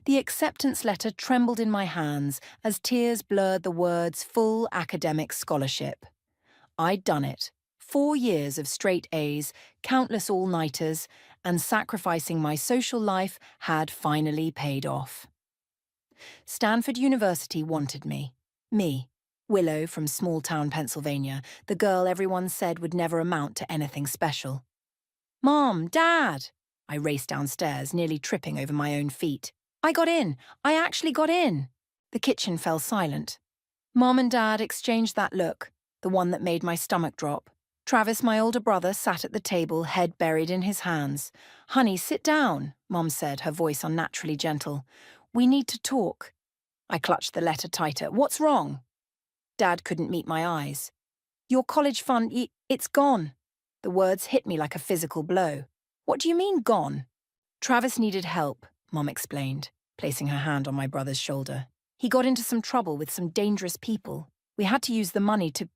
The acceptance letter trembled in my hands as tears blurred the words full academic scholarship. I'd done it. 4 years of straight A's, countless all-nighters, and sacrificing my social life had finally paid off. Stanford University wanted me. Me, Willow from small-town Pennsylvania, the girl everyone said would never amount to anything special. "Mom, Dad!" I raced downstairs, nearly tripping over my own feet. "I got in! I actually got in!" The kitchen fell silent. Mom and Dad exchanged that look, the one that made my stomach drop. Travis, my older brother, sat at the table, head buried in his hands. "Honey, sit down," Mom said, her voice unnaturally gentle. "We need to talk." I clutched the letter tighter. "What's wrong?" Dad couldn't meet my eyes. "Your college fund, it's gone." The words hit me like a physical blow. "What do you mean, gone?" "Travis needed help," Mom explained, placing her hand on my brother's shoulder. "He got into some trouble with some dangerous people. We had to use the money to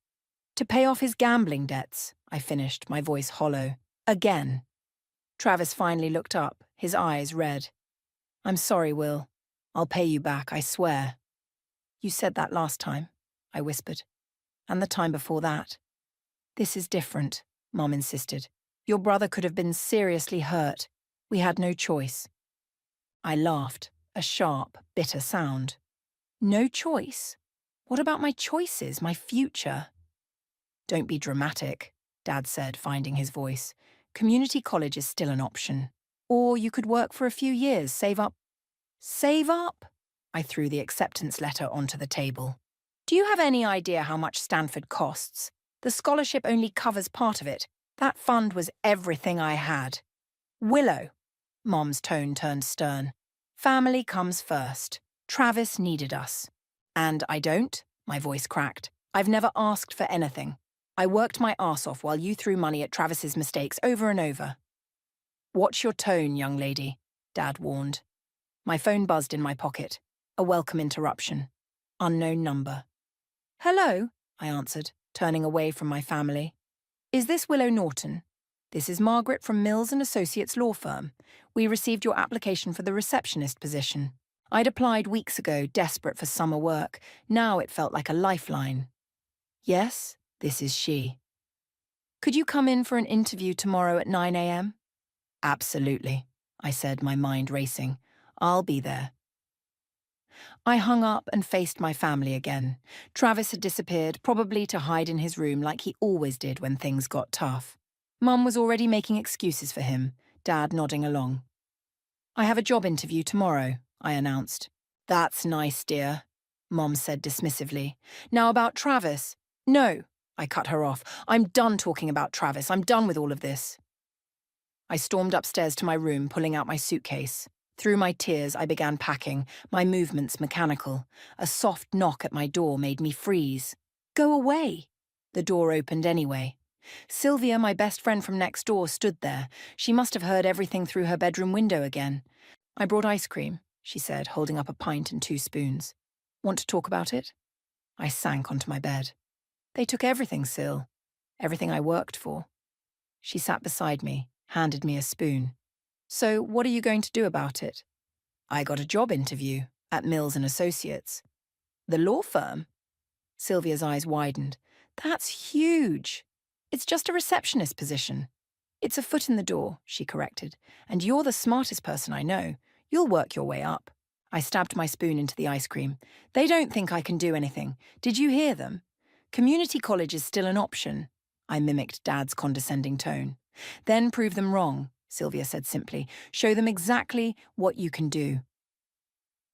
pay off his gambling debts," I finished, my voice hollow. "Again." Travis finally looked up, his eyes red. "I'm sorry, Will. I'll pay you back, I swear." "You said that last time," I whispered. "And the time before that." "This is different," Mom insisted. "Your brother could have been seriously hurt. We had no choice." I laughed, a sharp, bitter sound. "No choice? What about my choices, my future?" "Don't be dramatic," Dad said, finding his voice. "Community college is still an option. Or you could work for a few years, save up." "Save up?" I threw the acceptance letter onto the table. "Do you have any idea how much Stanford costs? The scholarship only covers part of it. That fund was everything I had." "Willow," Mom's tone turned stern. "Family comes first. Travis needed us." "And I don't?" My voice cracked. "I've never asked for anything. I worked my arse off while you threw money at Travis's mistakes over and over." "Watch your tone, young lady," Dad warned. My phone buzzed in my pocket. A welcome interruption. Unknown number. "Hello," I answered, turning away from my family. "Is this Willow Norton? This is Margaret from Mills and Associates law firm. We received your application for the receptionist position. I'd applied weeks ago, desperate for summer work. Now it felt like a lifeline." "Yes, this is she." "Could you come in for an interview tomorrow at 9 a.m.? "Absolutely," I said, my mind racing. "I'll be there." I hung up and faced my family again. Travis had disappeared, probably to hide in his room like he always did when things got tough. Mum was already making excuses for him, Dad nodding along. "I have a job interview tomorrow," I announced. "That's nice, dear," Mom said dismissively. "Now about Travis." "No," I cut her off. "I'm done talking about Travis. I'm done with all of this." I stormed upstairs to my room, pulling out my suitcase. Through my tears, I began packing, my movements mechanical. A soft knock at my door made me freeze. "Go away!" The door opened anyway. Sylvia, my best friend from next door, stood there. She must have heard everything through her bedroom window again. "I brought ice cream," she said, holding up a pint and 2 spoons. "Want to talk about it?" I sank onto my bed. "They took everything, Syl. Everything I worked for." She sat beside me, handed me a spoon. "So what are you going to do about it?" "I got a job interview at Mills and Associates." "The law firm?" Sylvia's eyes widened. "That's huge. It's just a receptionist position." "It's a foot in the door," she corrected. "And you're the smartest person I know. You'll work your way up." I stabbed my spoon into the ice cream. "They don't think I can do anything. Did you hear them? Community college is still an option." I mimicked Dad's condescending tone. "Then prove them wrong," Sylvia said simply. "Show them exactly what you can do."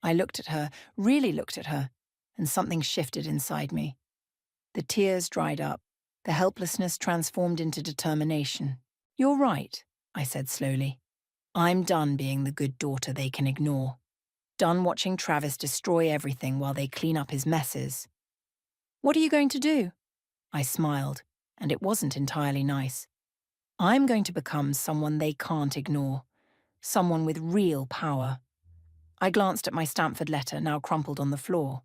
I looked at her, really looked at her, and something shifted inside me. The tears dried up. The helplessness transformed into determination. "You're right," I said slowly. "I'm done being the good daughter they can ignore. Done watching Travis destroy everything while they clean up his messes." "What are you going to do?" I smiled, and it wasn't entirely nice. "I'm going to become someone they can't ignore. Someone with real power." I glanced at my Stanford letter, now crumpled on the floor.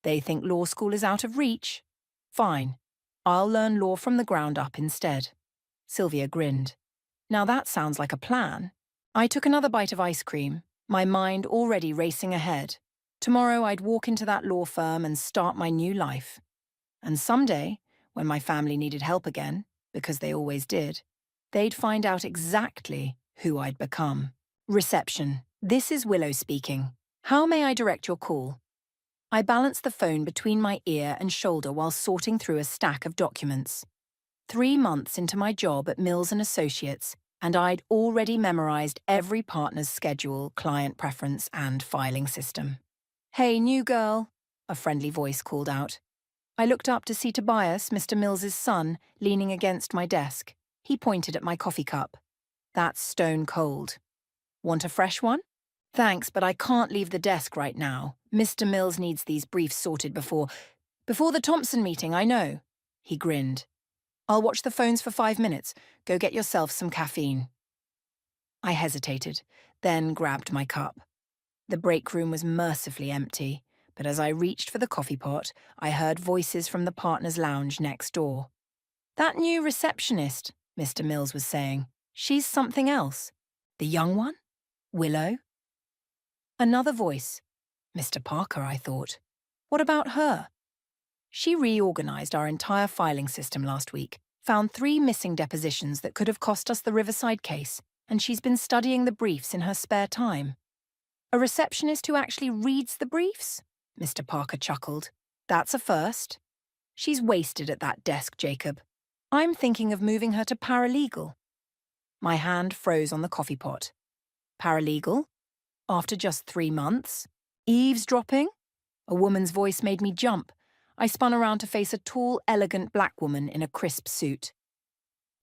"They think law school is out of reach? Fine. I'll learn law from the ground up instead." Sylvia grinned. "Now that sounds like a plan." I took another bite of ice cream. my mind already racing ahead. Tomorrow I'd walk into that law firm and start my new life. And someday, when my family needed help again, because they always did, they'd find out exactly who I'd become. Reception. This is Willow speaking. How may I direct your call? I balanced the phone between my ear and shoulder while sorting through a stack of documents. 3 months into my job at Mills & Associates, and I'd already memorized every partner's schedule, client preference, and filing system. "Hey, new girl," a friendly voice called out. I looked up to see Tobias, Mr. Mills's son, leaning against my desk. He pointed at my coffee cup. "That's stone cold. Want a fresh one?" "Thanks, but I can't leave the desk right now. Mr. Mills needs these briefs sorted before the Thompson meeting, I know." He grinned. "I'll watch the phones for 5 minutes. Go get yourself some caffeine." I hesitated, then grabbed my cup. The break room was mercifully empty, but as I reached for the coffee pot, I heard voices from the partners' lounge next door. "That new receptionist," Mr. Mills was saying. "She's something else. The young one? Willow?" Another voice. Mr. Parker, I thought. What about her? She reorganized our entire filing system last week, found 3 missing depositions that could have cost us the Riverside case, and she's been studying the briefs in her spare time. "A receptionist who actually reads the briefs?" Mr. Parker chuckled. "That's a first. She's wasted at that desk, Jacob. I'm thinking of moving her to paralegal." My hand froze on the coffee pot. Paralegal? After just 3 months? Eavesdropping? A woman's voice made me jump. I spun around to face a tall, elegant black woman in a crisp suit.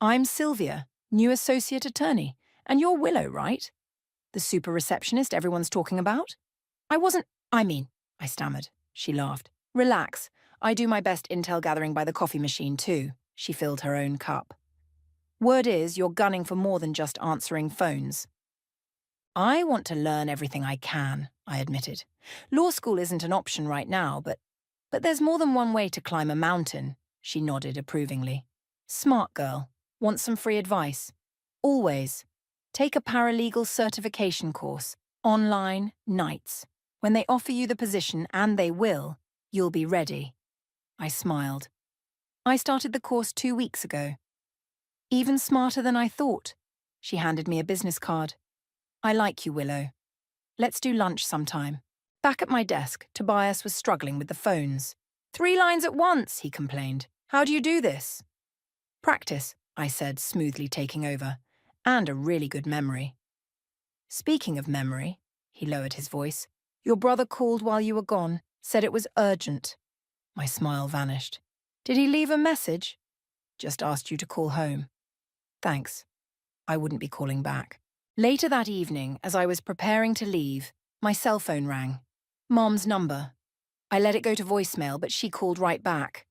"I'm Sylvia, new associate attorney, and you're Willow, right? The super receptionist everyone's talking about?" I stammered. She laughed. "Relax. I do my best intel gathering by the coffee machine too." She filled her own cup. "Word is, you're gunning for more than just answering phones." "I want to learn everything I can," I admitted. "Law school isn't an option right now, but there's more than one way to climb a mountain." She nodded approvingly. "Smart girl. Want some free advice? Always. Take a paralegal certification course. Online, nights. When they offer you the position, and they will, you'll be ready." I smiled. "I started the course 2 weeks ago." "Even smarter than I thought." She handed me a business card. "I like you, Willow. Let's do lunch sometime." Back at my desk, Tobias was struggling with the phones. "3 lines at once," he complained. "How do you do this?" "Practice," I said, smoothly taking over. "And a really good memory." "Speaking of memory," he lowered his voice, "your brother called while you were gone, said it was urgent." My smile vanished. "Did he leave a message?" "Just asked you to call home." "Thanks. I wouldn't be calling back." Later that evening, as I was preparing to leave, my cell phone rang. Mom's number. I let it go to voicemail, but she called right back.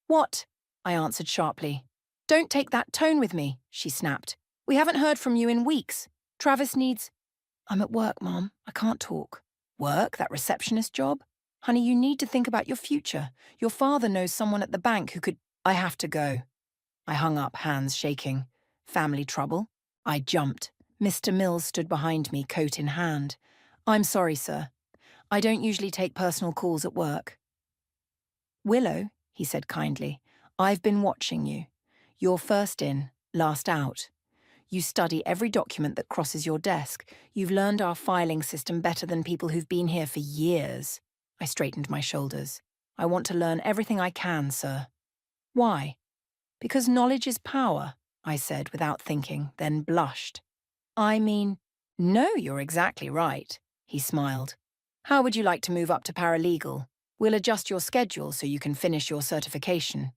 "What?" I answered sharply. "Don't take that tone with me," she snapped. "We haven't heard from you in weeks. Travis needs—" "I'm at work, Mom. I can't talk." "Work? That receptionist job? Honey, you need to think about your future. Your father knows someone at the bank who could—" "I have to go." I hung up, hands shaking. "Family trouble?" I jumped. Mr. Mills stood behind me, coat in hand. "I'm sorry, sir. I don't usually take personal calls at work." "Willow," he said kindly, "I've been watching you. You're first in, last out. You study every document that crosses your desk. You've learned our filing system better than people who've been here for years." I straightened my shoulders. "I want to learn everything I can, sir." "Why?" "Because knowledge is power," I said without thinking, then blushed. "No, you're exactly right," he smiled. "How would you like to move up to paralegal? We'll adjust your schedule so you can finish your certification."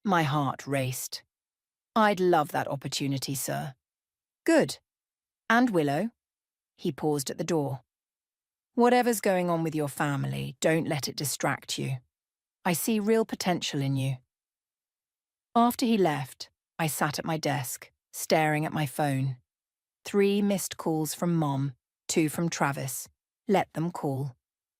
My heart raced. "I'd love that opportunity, sir." "Good. And Willow?" He paused at the door. "Whatever's going on with your family, don't let it distract you. I see real potential in you." After he left, I sat at my desk, staring at my phone. 3 missed calls from Mom, 2 from Travis. Let them call.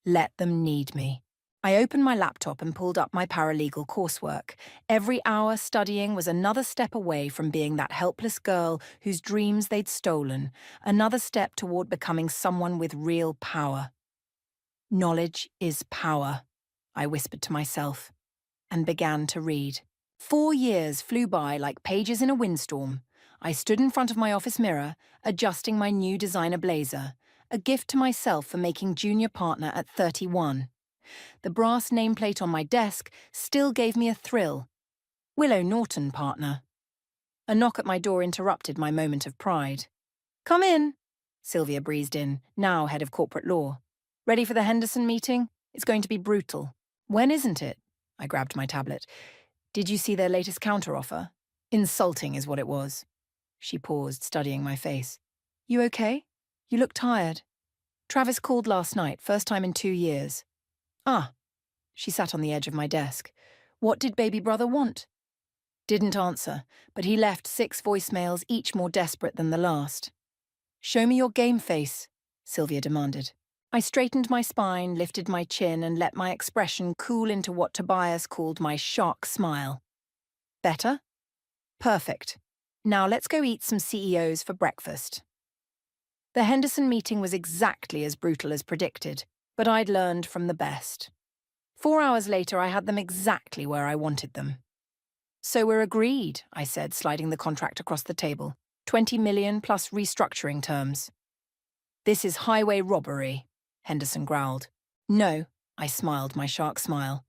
Let them need me. I opened my laptop and pulled up my paralegal coursework. Every hour studying was another step away from being that helpless girl whose dreams they'd stolen, another step toward becoming someone with real power. Knowledge is power, I whispered to myself, and began to read. 4 years flew by like pages in a windstorm. I stood in front of my office mirror, adjusting my new designer blazer, a gift to myself for making junior partner at 31. The brass nameplate on my desk still gave me a thrill. Willow Norton, partner. A knock at my door interrupted my moment of pride. Come in, Sylvia breezed in, now head of corporate law. Ready for the Henderson meeting? It's going to be brutal. When isn't it? I grabbed my tablet. Did you see their latest counteroffer? Insulting is what it was. She paused, studying my face. You okay? You look tired. Travis called last night, first time in 2 years. Ah. She sat on the edge of my desk. What did baby brother want? Didn't answer, but he left 6 voicemails, each more desperate than the last. Show me your game face, Sylvia demanded. I straightened my spine, lifted my chin, and let my expression cool into what Tobias called my shark smile. Better? Perfect. Now let's go eat some CEOs for breakfast. The Henderson meeting was exactly as brutal as predicted, but I'd learned from the best. 4 hours later, I had them exactly where I wanted them. So we're agreed, I said, sliding the contract across the table. 20 million plus restructuring terms. This is highway robbery, Henderson growled. No, I smiled my shark smile.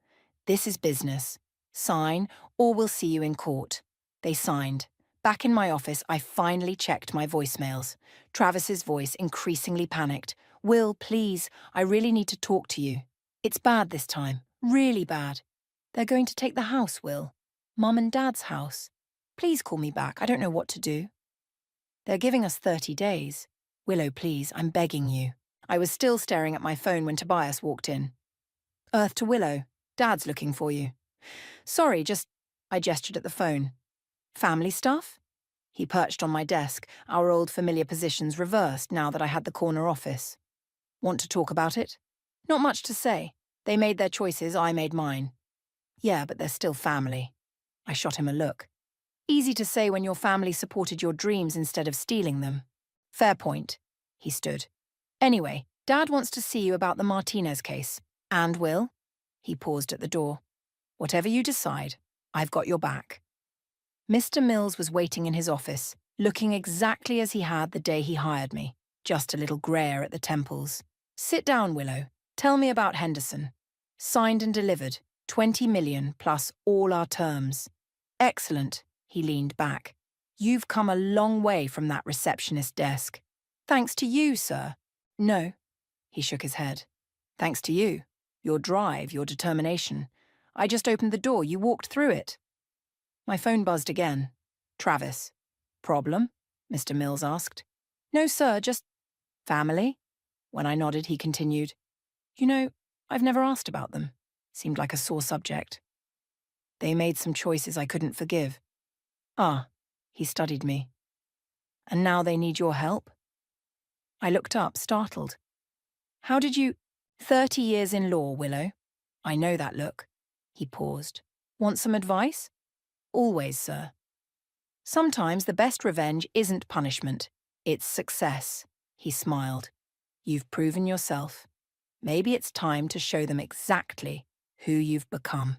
This is business. Sign, or we'll see you in court. They signed. Back in my office, I finally checked my voicemails. Travis's voice increasingly panicked. Will, please, I really need to talk to you. It's bad this time. Really bad. They're going to take the house, Will. Mum and Dad's house. Please call me back. I don't know what to do. They're giving us 30 days. Willow, please, I'm begging you. I was still staring at my phone when Tobias walked in. Earth to Willow. Dad's looking for you. Sorry, I gestured at the phone. Family stuff? He perched on my desk, our old familiar positions reversed now that I had the corner office. Want to talk about it? Not much to say. They made their choices, I made mine. Yeah, but they're still family. I shot him a look. Easy to say when your family supported your dreams instead of stealing them. Fair point. He stood. Anyway, Dad wants to see you about the Martinez case. And Will? He paused at the door. Whatever you decide, I've got your back. Mr. Mills was waiting in his office, looking exactly as he had the day he hired me, just a little grayer at the temples. Sit down, Willow. Tell me about Henderson. Signed and delivered, 20 million plus all our terms. Excellent, he leaned back. You've come a long way from that receptionist desk. Thanks to you, sir. No, he shook his head. Thanks to you. Your drive, your determination. I just opened the door, you walked through it. My phone buzzed again. Travis. Problem? Mr. Mills asked. No, sir, just family? When I nodded, he continued. You know, I've never asked about them. Seemed like a sore subject. They made some choices I couldn't forgive. Ah, he studied me. And now they need your help? I looked up, startled. How did you... 30 years in law, Willow. I know that look. He paused. Want some advice? Always, sir. Sometimes the best revenge isn't punishment. It's success. He smiled. You've proven yourself. Maybe it's time to show them exactly who you've become.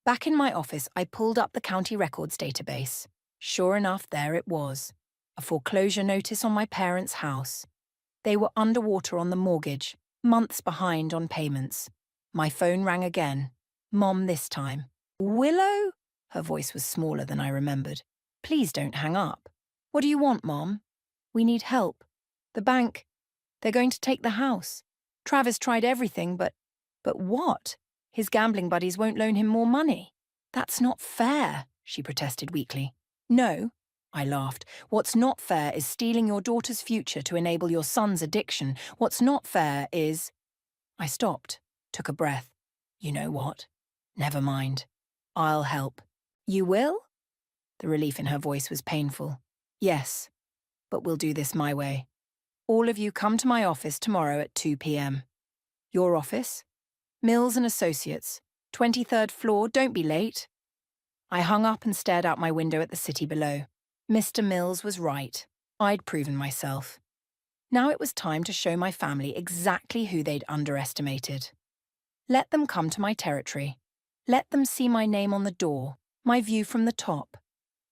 Back in my office, I pulled up the county records database. Sure enough, there it was. A foreclosure notice on my parents' house. They were underwater on the mortgage, months behind on payments. My phone rang again. Mom this time. Willow? Her voice was smaller than I remembered. Please don't hang up. What do you want, Mom? We need help. The bank. They're going to take the house. Travis tried everything, but what? His gambling buddies won't loan him more money. That's not fair, she protested weakly. No, I laughed. What's not fair is stealing your daughter's future to enable your son's addiction. What's not fair is... I stopped, took a breath. You know what? Never mind. I'll help. You will? The relief in her voice was painful. Yes, but we'll do this my way. All of you come to my office tomorrow at 2 p.m. Your office? Mills and Associates, 23rd floor, don't be late. I hung up and stared out my window at the city below. Mr. Mills was right. I'd proven myself. Now it was time to show my family exactly who they'd underestimated. Let them come to my territory. Let them see my name on the door, my view from the top.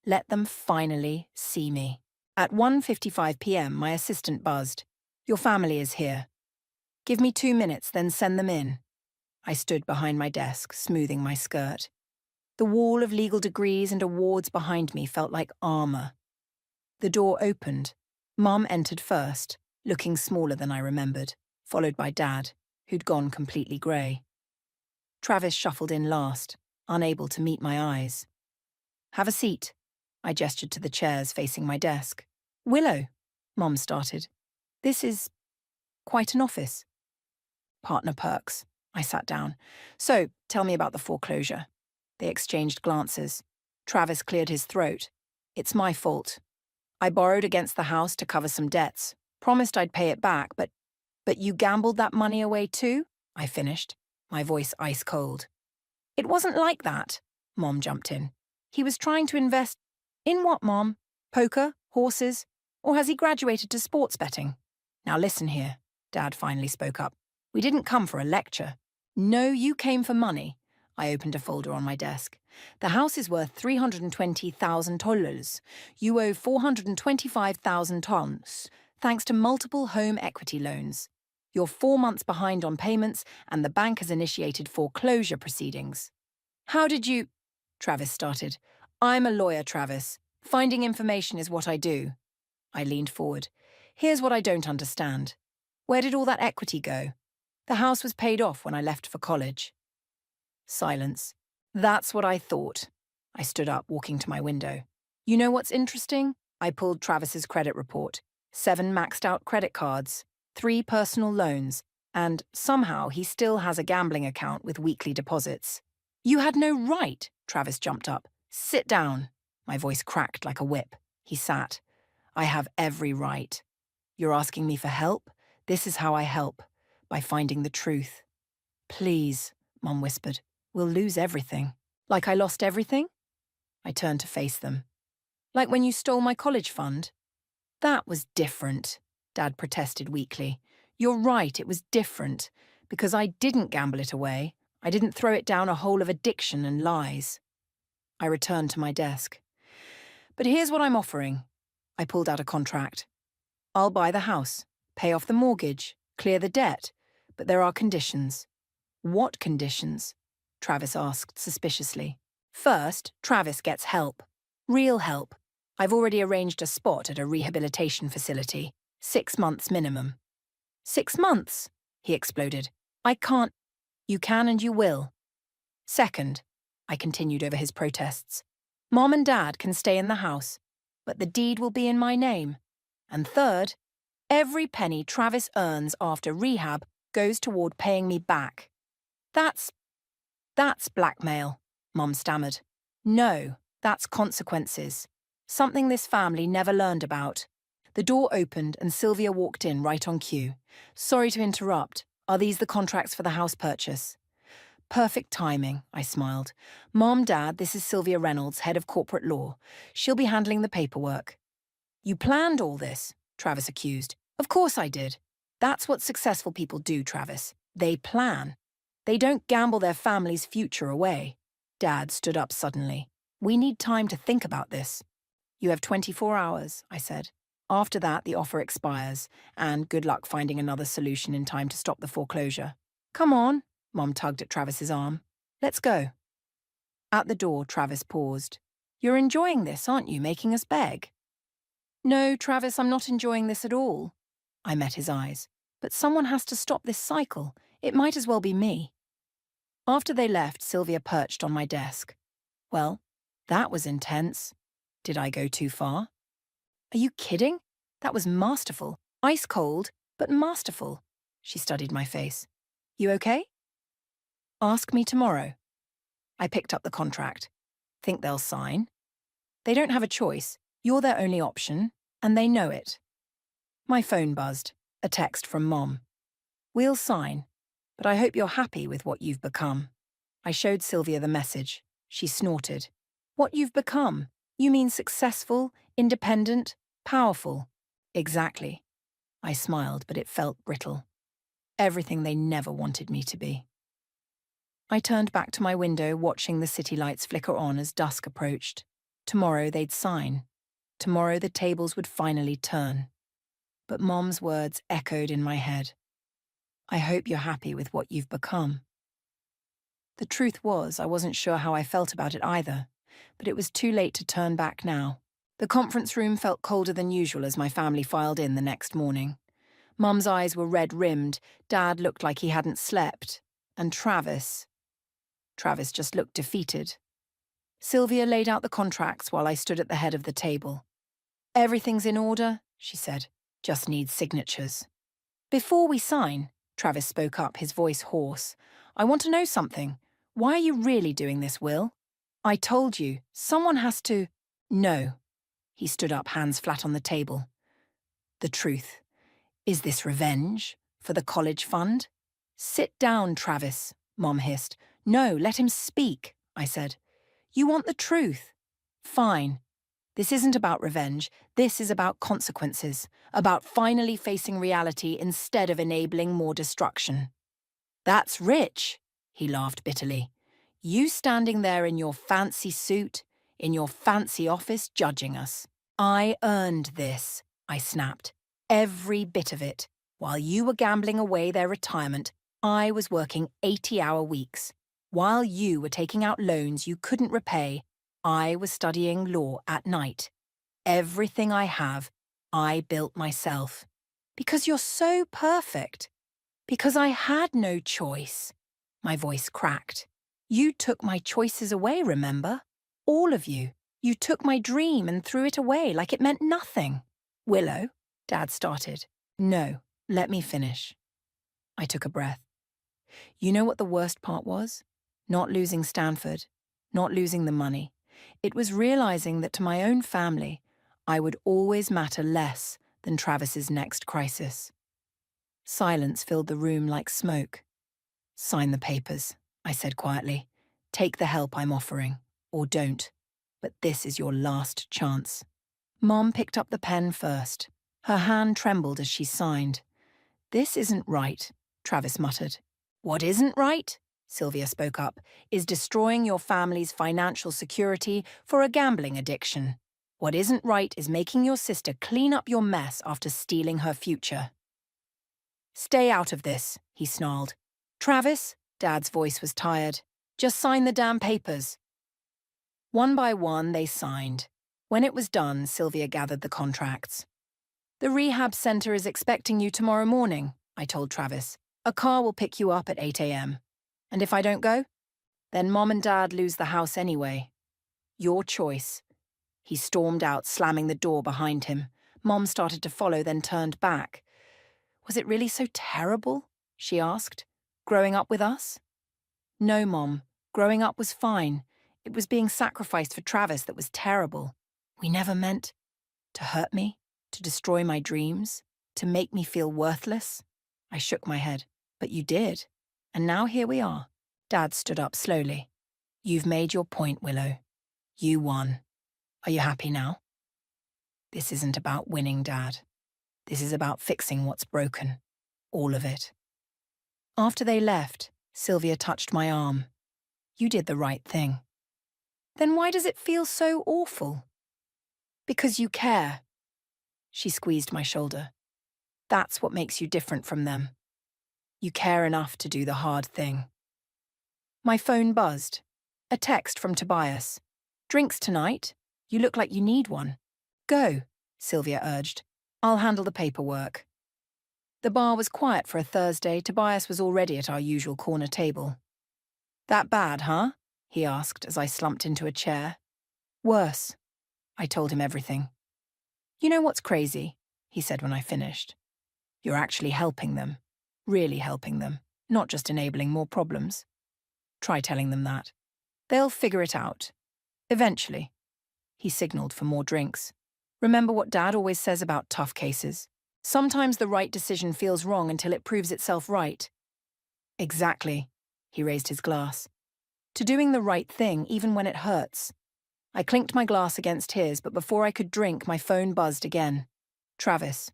Let them finally see me. At 1:55 p.m, my assistant buzzed. Your family is here. Give me 2 minutes, then send them in. I stood behind my desk, smoothing my skirt. The wall of legal degrees and awards behind me felt like armor. The door opened. Mum entered first, looking smaller than I remembered, followed by Dad, who'd gone completely grey. Travis shuffled in last, unable to meet my eyes. Have a seat. I gestured to the chairs facing my desk. Willow, Mum started. This is quite an office. Partner perks. I sat down. So, tell me about the foreclosure. They exchanged glances. Travis cleared his throat. It's my fault. I borrowed against the house to cover some debts. Promised I'd pay it back, but you gambled that money away too? I finished, my voice ice cold. It wasn't like that, Mom jumped in. He was trying to invest. In what, Mom? Poker? Horses? Or has he graduated to sports betting? Now listen here, Dad finally spoke up. We didn't come for a lecture. No, you came for money. I opened a folder on my desk. The house is worth $320,000. You owe $425,000, thanks to multiple home equity loans. You're 4 months behind on payments, and the bank has initiated foreclosure proceedings. How did you... Travis started. I'm a lawyer, Travis. Finding information is what I do. I leaned forward. Here's what I don't understand. Where did all that equity go? The house was paid off when I left for college. Silence. That's what I thought. I stood up, walking to my window. You know what's interesting? I pulled Travis's credit report. 7 maxed-out credit cards, 3 personal loans, and somehow he still has a gambling account with weekly deposits. You had no right, Travis jumped up. Sit down. My voice cracked like a whip. He sat. I have every right. You're asking me for help? This is how I help. By finding the truth. Please, Mum whispered. We'll lose everything. Like I lost everything? I turned to face them. Like when you stole my college fund? That was different, Dad protested weakly. You're right, it was different. Because I didn't gamble it away. I didn't throw it down a hole of addiction and lies. I returned to my desk. But here's what I'm offering. I pulled out a contract. I'll buy the house, pay off the mortgage, clear the debt. But there are conditions. What conditions? Travis asked suspiciously. First, Travis gets help. Real help. I've already arranged a spot at a rehabilitation facility. 6 months minimum. 6 months? He exploded. I can't. You can and you will. Second, I continued over his protests. Mom and Dad can stay in the house, but the deed will be in my name. And third, every penny Travis earns after rehab goes toward paying me back. That's blackmail, Mom stammered. No, that's consequences. Something this family never learned about. The door opened and Sylvia walked in right on cue. Sorry to interrupt. Are these the contracts for the house purchase? Perfect timing, I smiled. Mom, Dad, this is Sylvia Reynolds, head of corporate law. She'll be handling the paperwork. You planned all this, Travis accused. Of course I did. That's what successful people do, Travis. They plan. They don't gamble their family's future away. Dad stood up suddenly. We need time to think about this. You have 24 hours, I said. After that, the offer expires, and good luck finding another solution in time to stop the foreclosure. Come on, Mom tugged at Travis's arm. Let's go. At the door, Travis paused. You're enjoying this, aren't you, making us beg? No, Travis, I'm not enjoying this at all. I met his eyes. But someone has to stop this cycle. It might as well be me. After they left, Sylvia perched on my desk. Well, that was intense. Did I go too far? Are you kidding? That was masterful. Ice cold, but masterful. She studied my face. You okay? Ask me tomorrow. I picked up the contract. Think they'll sign? They don't have a choice. You're their only option, and they know it. My phone buzzed. A text from Mom. We'll sign. But I hope you're happy with what you've become. I showed Sylvia the message. She snorted. What you've become? You mean successful, independent, powerful? Exactly. I smiled, but it felt brittle. Everything they never wanted me to be. I turned back to my window, watching the city lights flicker on as dusk approached. Tomorrow they'd sign. Tomorrow the tables would finally turn. But Mom's words echoed in my head. I hope you're happy with what you've become. The truth was, I wasn't sure how I felt about it either, but it was too late to turn back now. The conference room felt colder than usual as my family filed in the next morning. Mum's eyes were red-rimmed, Dad looked like he hadn't slept, and Travis just looked defeated. Sylvia laid out the contracts while I stood at the head of the table. Everything's in order, she said. Just needs signatures. Before we sign, Travis spoke up, his voice hoarse. I want to know something. Why are you really doing this, Will? I told you, someone has to… No. He stood up, hands flat on the table. The truth. Is this revenge? For the college fund? Sit down, Travis, Mom hissed. No, let him speak, I said. You want the truth? Fine. This isn't about revenge. This is about consequences, about finally facing reality instead of enabling more destruction. That's rich, he laughed bitterly. You standing there in your fancy suit, in your fancy office judging us. I earned this, I snapped. Every bit of it. While you were gambling away their retirement, I was working 80-hour weeks. While you were taking out loans you couldn't repay, I was studying law at night. Everything I have, I built myself. Because you're so perfect. Because I had no choice. My voice cracked. You took my choices away, remember? All of you. You took my dream and threw it away like it meant nothing. Willow, Dad started. No, let me finish. I took a breath. You know what the worst part was? Not losing Stanford, not losing the money. It was realizing that to my own family, I would always matter less than Travis's next crisis. Silence filled the room like smoke. Sign the papers, I said quietly. Take the help I'm offering, or don't. But this is your last chance. Mom picked up the pen first. Her hand trembled as she signed. This isn't right, Travis muttered. What isn't right? Sylvia spoke up, is destroying your family's financial security for a gambling addiction. What isn't right is making your sister clean up your mess after stealing her future. Stay out of this, he snarled. Travis, Dad's voice was tired. Just sign the damn papers. One by one, they signed. When it was done, Sylvia gathered the contracts. The rehab center is expecting you tomorrow morning, I told Travis. A car will pick you up at 8 a.m. And if I don't go? Then Mom and Dad lose the house anyway. Your choice. He stormed out, slamming the door behind him. Mom started to follow, then turned back. Was it really so terrible? She asked. Growing up with us? No, Mom. Growing up was fine. It was being sacrificed for Travis that was terrible. We never meant to hurt me, to destroy my dreams, to make me feel worthless. I shook my head. But you did. And now here we are. Dad stood up slowly. You've made your point, Willow. You won. Are you happy now? This isn't about winning, Dad. This is about fixing what's broken. All of it. After they left, Sylvia touched my arm. You did the right thing. Then why does it feel so awful? Because you care. She squeezed my shoulder. That's what makes you different from them. You care enough to do the hard thing. My phone buzzed. A text from Tobias. Drinks tonight? You look like you need one. Go, Sylvia urged. I'll handle the paperwork. The bar was quiet for a Thursday. Tobias was already at our usual corner table. That bad, huh? He asked as I slumped into a chair. Worse. I told him everything. You know what's crazy? He said when I finished. You're actually helping them. Really helping them, not just enabling more problems. Try telling them that. They'll figure it out. Eventually. He signaled for more drinks. Remember what Dad always says about tough cases. Sometimes the right decision feels wrong until it proves itself right. Exactly. He raised his glass. To doing the right thing even when it hurts. I clinked my glass against his, but before I could drink, my phone buzzed again. Travis.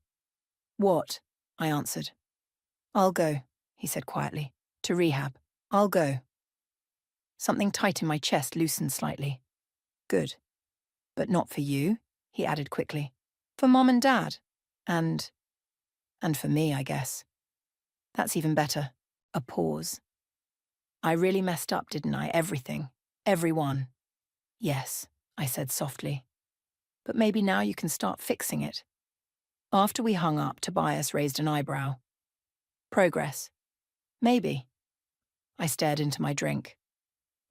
What? I answered. I'll go, he said quietly. To rehab. I'll go. Something tight in my chest loosened slightly. Good. But not for you, he added quickly. For Mom and Dad. And for me, I guess. That's even better. A pause. I really messed up, didn't I? Everything. Everyone. Yes, I said softly. But maybe now you can start fixing it. After we hung up, Tobias raised an eyebrow. Progress. Maybe. I stared into my drink.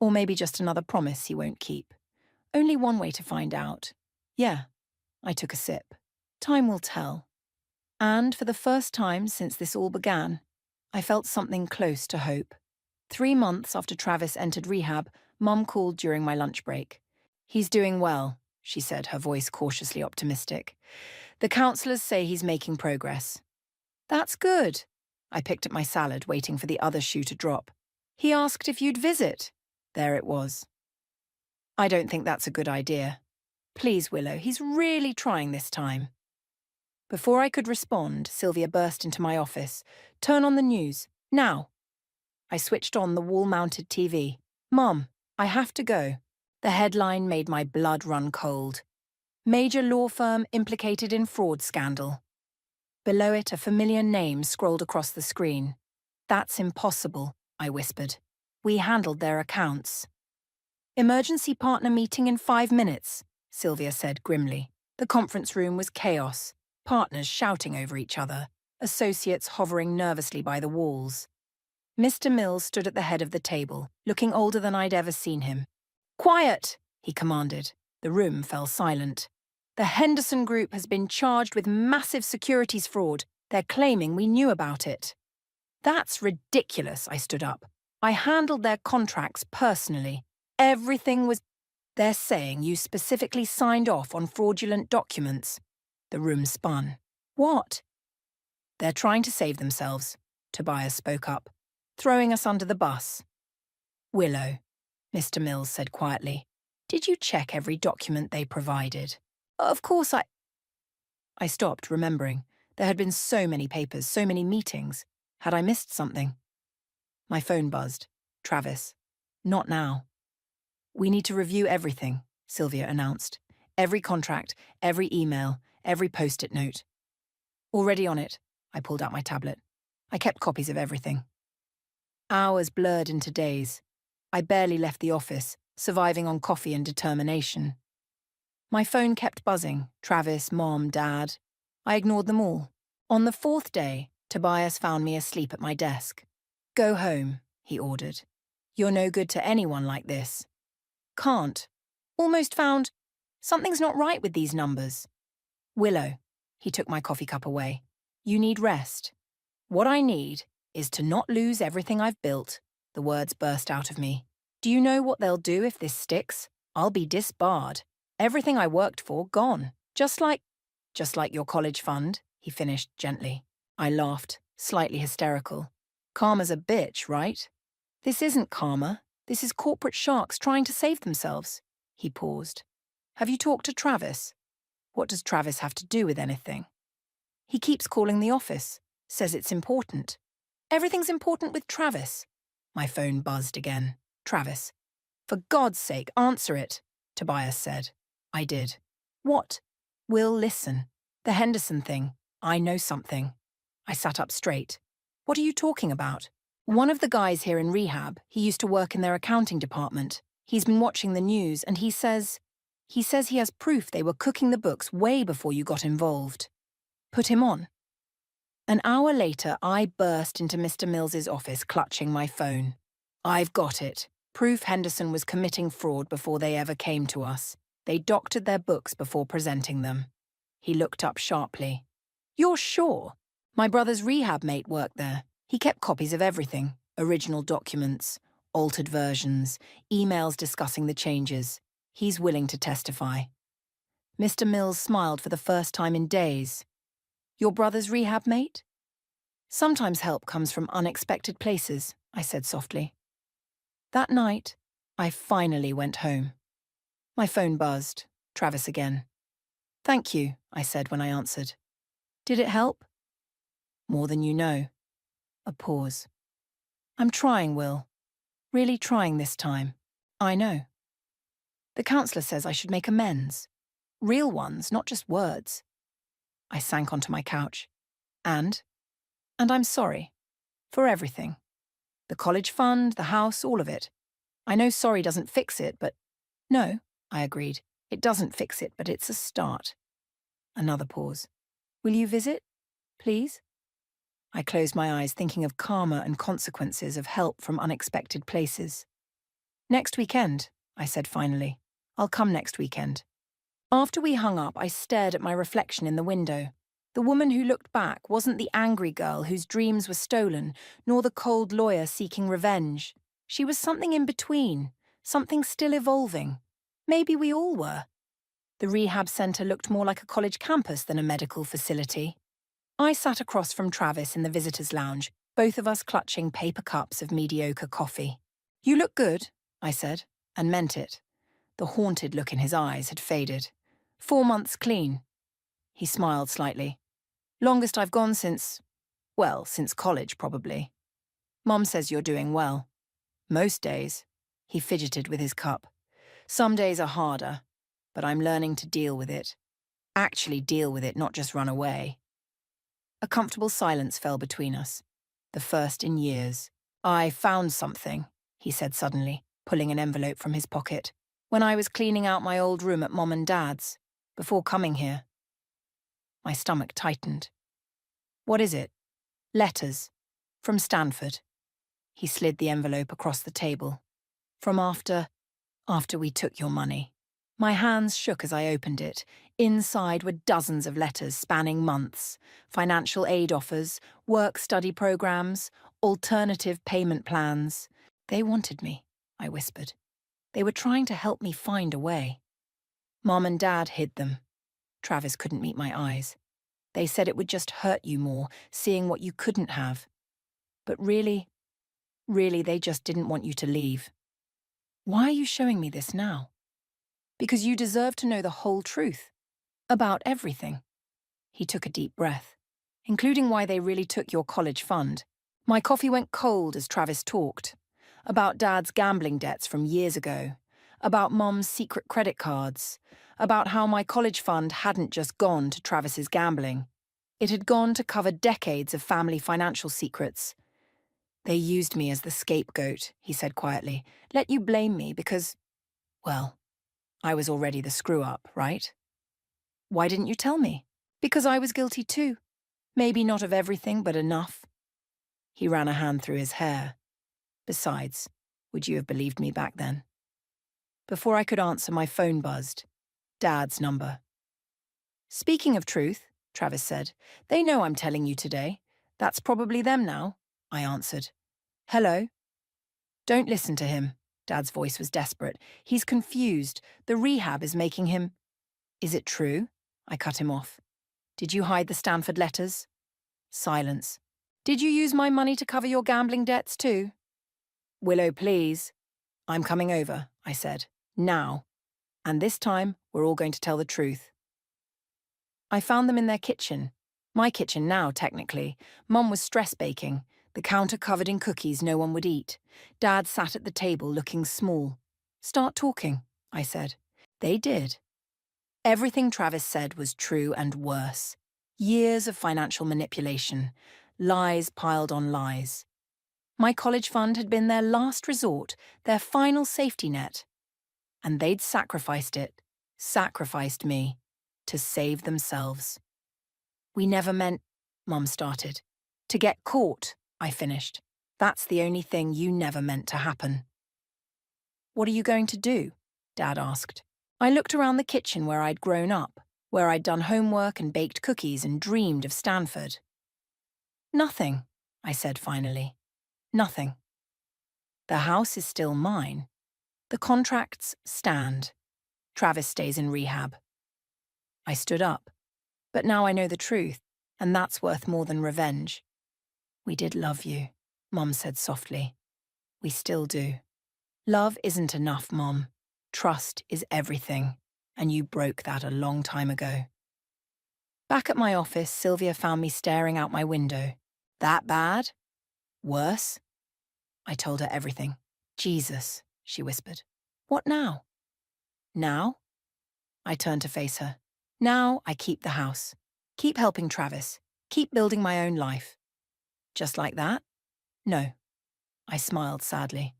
Or maybe just another promise he won't keep. Only one way to find out. Yeah. I took a sip. Time will tell. And for the first time since this all began, I felt something close to hope. 3 months after Travis entered rehab, Mum called during my lunch break. He's doing well, she said, her voice cautiously optimistic. The counselors say he's making progress. That's good. I picked at my salad, waiting for the other shoe to drop. He asked if you'd visit. There it was. I don't think that's a good idea. Please, Willow, he's really trying this time. Before I could respond, Sylvia burst into my office. Turn on the news, now. I switched on the wall-mounted TV. Mum, I have to go. The headline made my blood run cold. Major law firm implicated in fraud scandal. Below it, a familiar name scrolled across the screen. That's impossible, I whispered. We handled their accounts. Emergency partner meeting in 5 minutes, Sylvia said grimly. The conference room was chaos, partners shouting over each other, associates hovering nervously by the walls. Mr. Mills stood at the head of the table, looking older than I'd ever seen him. Quiet, he commanded. The room fell silent. The Henderson Group has been charged with massive securities fraud. They're claiming we knew about it. That's ridiculous, I stood up. I handled their contracts personally. Everything was... They're saying you specifically signed off on fraudulent documents. The room spun. What? They're trying to save themselves, Tobias spoke up, throwing us under the bus. Willow, Mr. Mills said quietly, did you check every document they provided? Of course I stopped, remembering. There had been so many papers, so many meetings. Had I missed something? My phone buzzed. Travis. Not now. We need to review everything, Sylvia announced. Every contract, every email, every post-it note. Already on it, I pulled out my tablet. I kept copies of everything. Hours blurred into days. I barely left the office, surviving on coffee and determination. My phone kept buzzing. Travis, Mom, Dad. I ignored them all. On the 4th day, Tobias found me asleep at my desk. Go home, he ordered. You're no good to anyone like this. Can't. Almost found. Something's not right with these numbers. Willow, he took my coffee cup away. You need rest. What I need is to not lose everything I've built. The words burst out of me. Do you know what they'll do if this sticks? I'll be disbarred. Everything I worked for, gone. Just like your college fund, he finished gently. I laughed, slightly hysterical. Karma's a bitch, right? This isn't karma. This is corporate sharks trying to save themselves. He paused. Have you talked to Travis? What does Travis have to do with anything? He keeps calling the office, says it's important. Everything's important with Travis. My phone buzzed again. Travis. For God's sake, answer it, Tobias said. I did. What? Will, listen. The Henderson thing. I know something. I sat up straight. What are you talking about? One of the guys here in rehab, he used to work in their accounting department. He's been watching the news and he says he has proof they were cooking the books way before you got involved. Put him on. An hour later, I burst into Mr. Mills's office clutching my phone. I've got it. Proof Henderson was committing fraud before they ever came to us. They doctored their books before presenting them. He looked up sharply. You're sure? My brother's rehab mate worked there. He kept copies of everything. Original documents, altered versions, emails discussing the changes. He's willing to testify. Mr. Mills smiled for the first time in days. Your brother's rehab mate? Sometimes help comes from unexpected places, I said softly. That night, I finally went home. My phone buzzed. Travis again. Thank you, I said when I answered. Did it help? More than you know. A pause. I'm trying, Will. Really trying this time. I know. The counsellor says I should make amends. Real ones, not just words. I sank onto my couch. And I'm sorry. For everything. The college fund, the house, all of it. I know sorry doesn't fix it, but... No, I agreed. It doesn't fix it, but it's a start. Another pause. Will you visit? Please? I closed my eyes, thinking of karma and consequences of help from unexpected places. Next weekend, I said finally. I'll come next weekend. After we hung up, I stared at my reflection in the window. The woman who looked back wasn't the angry girl whose dreams were stolen, nor the cold lawyer seeking revenge. She was something in between, something still evolving. Maybe we all were. The rehab centre looked more like a college campus than a medical facility. I sat across from Travis in the visitors' lounge, both of us clutching paper cups of mediocre coffee. You look good, I said, and meant it. The haunted look in his eyes had faded. 4 months clean. He smiled slightly. Longest I've gone since college, probably. Mom says you're doing well. Most days. He fidgeted with his cup. Some days are harder, but I'm learning to deal with it. Actually deal with it, not just run away. A comfortable silence fell between us. The first in years. I found something, he said suddenly, pulling an envelope from his pocket. When I was cleaning out my old room at Mom and Dad's, before coming here. My stomach tightened. What is it? Letters. From Stanford. He slid the envelope across the table. From after we took your money. My hands shook as I opened it. Inside were dozens of letters spanning months. Financial aid offers, work-study programs, alternative payment plans. They wanted me, I whispered. They were trying to help me find a way. Mom and Dad hid them. Travis couldn't meet my eyes. They said it would just hurt you more, seeing what you couldn't have. But really, they just didn't want you to leave. Why are you showing me this now? Because you deserve to know the whole truth. About everything. He took a deep breath, including why they really took your college fund. My coffee went cold as Travis talked. About Dad's gambling debts from years ago. About Mom's secret credit cards. About how my college fund hadn't just gone to Travis's gambling. It had gone to cover decades of family financial secrets. They used me as the scapegoat, he said quietly. Let you blame me because, well, I was already the screw-up, right? Why didn't you tell me? Because I was guilty too. Maybe not of everything, but enough. He ran a hand through his hair. Besides, would you have believed me back then? Before I could answer, my phone buzzed. Dad's number. Speaking of truth, Travis said, they know I'm telling you today. That's probably them now, I answered. Hello? Don't listen to him. Dad's voice was desperate. He's confused. The rehab is making him... Is it true? I cut him off. Did you hide the Stanford letters? Silence. Did you use my money to cover your gambling debts too? Willow, please. I'm coming over, I said. Now. And this time, we're all going to tell the truth. I found them in their kitchen. My kitchen now, technically. Mum was stress baking, the counter covered in cookies no one would eat. Dad sat at the table looking small. Start talking, I said. They did. Everything Travis said was true and worse. Years of financial manipulation. Lies piled on lies. My college fund had been their last resort, their final safety net. And they'd sacrificed me, to save themselves. We never meant, Mum started. To get caught, I finished. That's the only thing you never meant to happen. What are you going to do? Dad asked. I looked around the kitchen where I'd grown up, where I'd done homework and baked cookies and dreamed of Stanford. Nothing, I said finally. Nothing. The house is still mine. The contracts stand. Travis stays in rehab. I stood up. But now I know the truth, and that's worth more than revenge. We did love you, Mum said softly. We still do. Love isn't enough, Mom. Trust is everything, and you broke that a long time ago. Back at my office, Sylvia found me staring out my window. That bad? Worse? I told her everything. Jesus, she whispered. What now? Now? I turned to face her. Now I keep the house. Keep helping Travis. Keep building my own life. Just like that? No. I smiled sadly.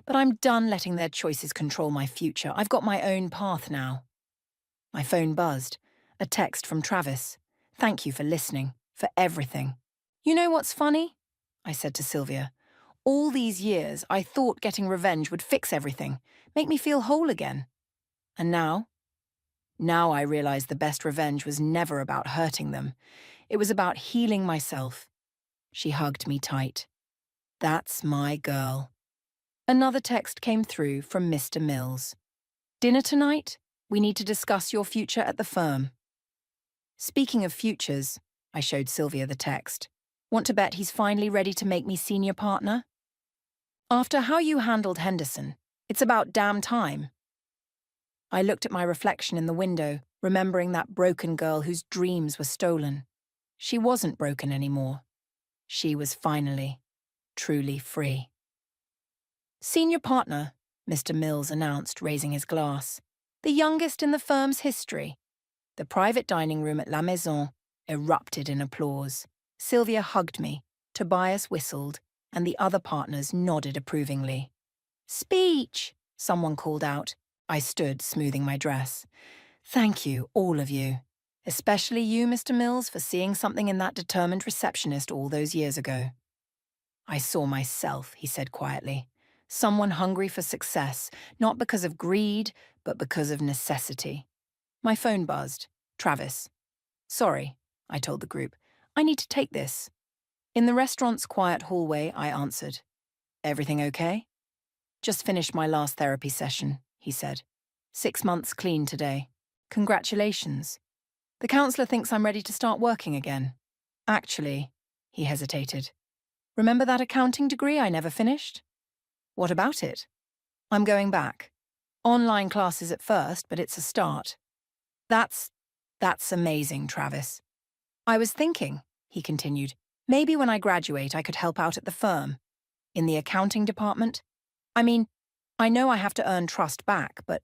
But I'm done letting their choices control my future. I've got my own path now. My phone buzzed. A text from Travis. Thank you for listening, for everything. You know what's funny? I said to Sylvia. All these years, I thought getting revenge would fix everything, make me feel whole again. And now? Now I realize the best revenge was never about hurting them. It was about healing myself. She hugged me tight. That's my girl. Another text came through from Mr. Mills. Dinner tonight? We need to discuss your future at the firm. Speaking of futures, I showed Sylvia the text. Want to bet he's finally ready to make me senior partner? After how you handled Henderson, it's about damn time. I looked at my reflection in the window, remembering that broken girl whose dreams were stolen. She wasn't broken anymore. She was finally, truly free. Senior partner, Mr. Mills announced, raising his glass. The youngest in the firm's history. The private dining room at La Maison erupted in applause. Sylvia hugged me, Tobias whistled, and the other partners nodded approvingly. Speech! Someone called out. I stood, smoothing my dress. Thank you, all of you. Especially you, Mr. Mills, for seeing something in that determined receptionist all those years ago. I saw myself, he said quietly. Someone hungry for success, not because of greed, but because of necessity. My phone buzzed. Travis. Sorry, I told the group. I need to take this. In the restaurant's quiet hallway, I answered. Everything okay? Just finished my last therapy session, he said. 6 months clean today. Congratulations. The counselor thinks I'm ready to start working again. Actually, he hesitated. Remember that accounting degree I never finished? What about it? I'm going back. Online classes at first, but it's a start. That's amazing, Travis. I was thinking, he continued, maybe when I graduate I could help out at the firm. In the accounting department. I mean, I know I have to earn trust back, but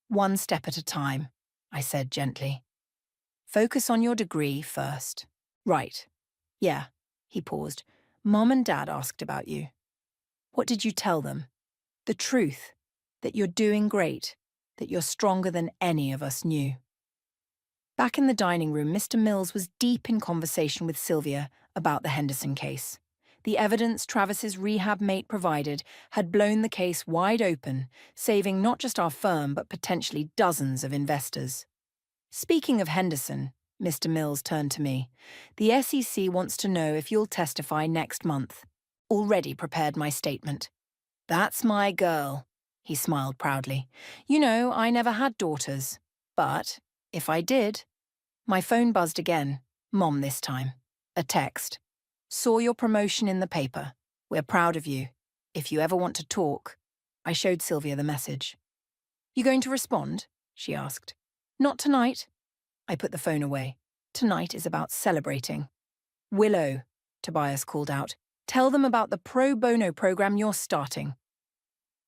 one step at a time, I said gently. Focus on your degree first. Right. Yeah, he paused. Mom and Dad asked about you. What did you tell them? The truth, that you're doing great, that you're stronger than any of us knew. Back in the dining room, Mr. Mills was deep in conversation with Sylvia about the Henderson case. The evidence Travis's rehab mate provided had blown the case wide open, saving not just our firm but potentially dozens of investors. Speaking of Henderson, Mr. Mills turned to me. The SEC wants to know if you'll testify next month. Already prepared my statement. That's my girl, he smiled proudly. You know, I never had daughters. But, if I did... My phone buzzed again. Mom this time. A text. Saw your promotion in the paper. We're proud of you. If you ever want to talk... I showed Sylvia the message. You going to respond? She asked. Not tonight. I put the phone away. Tonight is about celebrating. Willow, Tobias called out. Tell them about the pro bono program you're starting.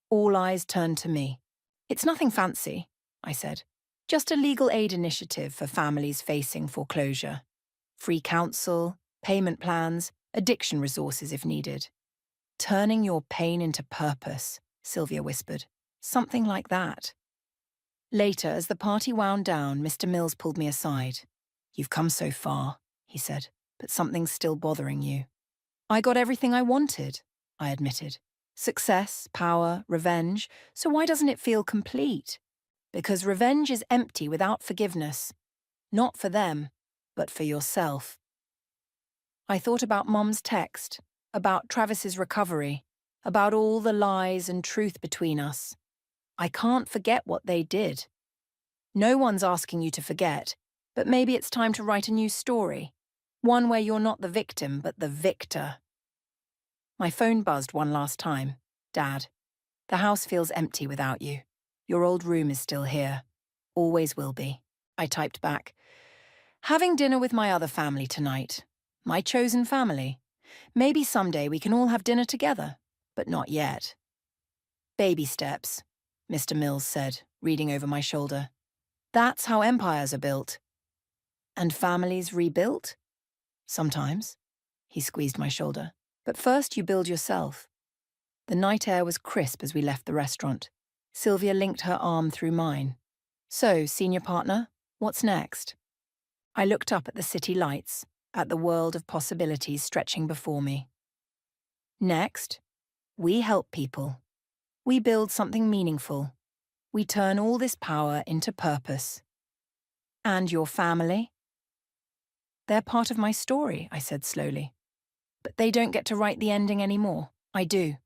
All eyes turned to me. It's nothing fancy, I said. Just a legal aid initiative for families facing foreclosure. Free counsel, payment plans, addiction resources if needed. Turning your pain into purpose, Sylvia whispered. Something like that. Later, as the party wound down, Mr. Mills pulled me aside. You've come so far, he said, but something's still bothering you. I got everything I wanted, I admitted. Success, power, revenge, so why doesn't it feel complete? Because revenge is empty without forgiveness. Not for them, but for yourself. I thought about Mom's text, about Travis's recovery, about all the lies and truth between us. I can't forget what they did. No one's asking you to forget, but maybe it's time to write a new story. One where you're not the victim, but the victor. My phone buzzed one last time. Dad, the house feels empty without you. Your old room is still here. Always will be. I typed back. Having dinner with my other family tonight. My chosen family. Maybe someday we can all have dinner together, but not yet. Baby steps, Mr. Mills said, reading over my shoulder. That's how empires are built. And families rebuilt? Sometimes. He squeezed my shoulder. But first you build yourself. The night air was crisp as we left the restaurant. Sylvia linked her arm through mine. So, senior partner, what's next? I looked up at the city lights, at the world of possibilities stretching before me. Next, we help people. We build something meaningful. We turn all this power into purpose. And your family? They're part of my story, I said slowly. But they don't get to write the ending anymore. I do.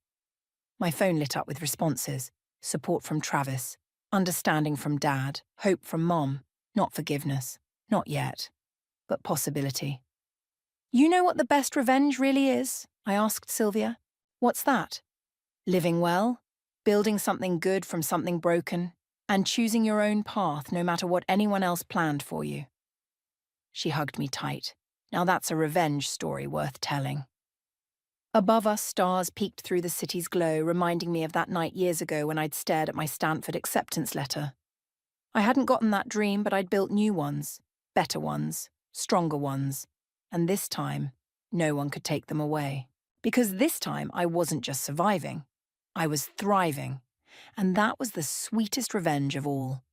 My phone lit up with responses. Support from Travis. Understanding from Dad. Hope from Mom. Not forgiveness. Not yet. But possibility. You know what the best revenge really is? I asked Sylvia. What's that? Living well, building something good from something broken, and choosing your own path no matter what anyone else planned for you. She hugged me tight. Now that's a revenge story worth telling. Above us, stars peeked through the city's glow, reminding me of that night years ago when I'd stared at my Stanford acceptance letter. I hadn't gotten that dream, but I'd built new ones, better ones, stronger ones. And this time, no one could take them away. Because this time, I wasn't just surviving. I was thriving. And that was the sweetest revenge of all.